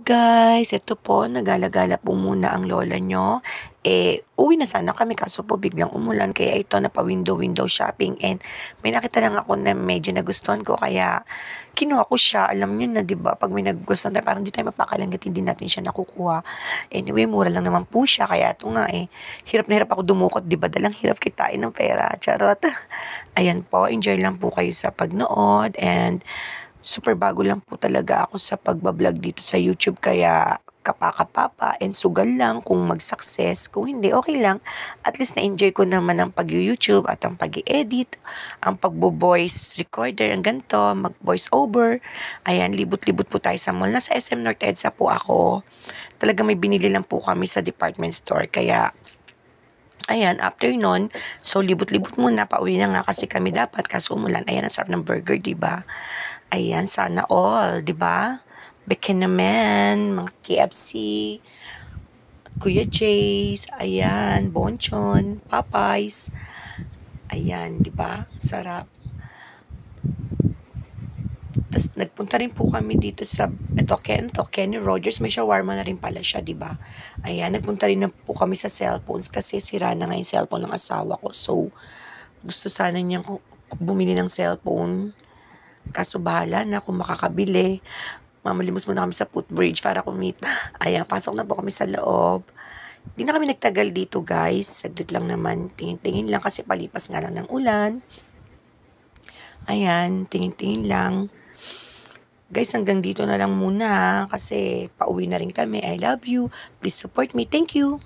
Guys, ito po, nagala-gala po muna ang lola nyo. Uwi na sana kami kaso po biglang umulan kaya ito napa-window shopping and may nakita lang ako na medyo nagustuhan ko kaya kinuha ko siya. Alam niyo na 'di ba pag may nagustuhan tayo parang di tayo mapakalangat hindi natin siya nakukuha. Anyway, mura lang naman po siya kaya ito nga hirap na hirap ako dumukot 'di ba dalang hirap kitain ng pera. Charot. Ayan po, enjoy lang po kayo sa pagnood and super bago lang po talaga ako sa pagbablog dito sa YouTube kaya kapaka-papa and sugal lang kung mag-success. Kung hindi, okay lang. At least na-enjoy ko naman ang pag-YouTube at ang pag-edit, ang pagbo-voice recorder, ang ganito, mag-voice over. Ayan, libot-libot po tayo sa mall. Nasa SM North EDSA po ako. Talaga may binili lang po kami sa department store. Kaya ayan, after nun, so libot-libot muna, pauwi na nga kasi kami dapat kaso umulan. Ayan, ang sarap ng burger, di ba? Ayan, sana all, di ba? Beke naman, mga KFC, Kuya Jay's, ayan, Bonchon, Popeyes. Ayan, di ba? Sarap. Tapos nagpunta rin po kami dito sa Kenny Rogers. May shawarma na rin pala siya, di ba? Ayan, nagpunta rin na po kami sa cellphones kasi sira na nga yung cellphone ng asawa ko. So, gusto sana niyang bumili ng cellphone. Kaso bahala na kung makakabili. Mamalimos muna kami sa footbridge para kumita. Ayan, pasok na po kami sa loob. Hindi na kami nagtagal dito, guys. Saglit lang naman. Tingin-tingin lang kasi palipas nga lang ng ulan. Ayan, tingin-tingin lang. Guys, hanggang dito na lang muna kasi pauwi na rin kami. I love you. Please support me. Thank you.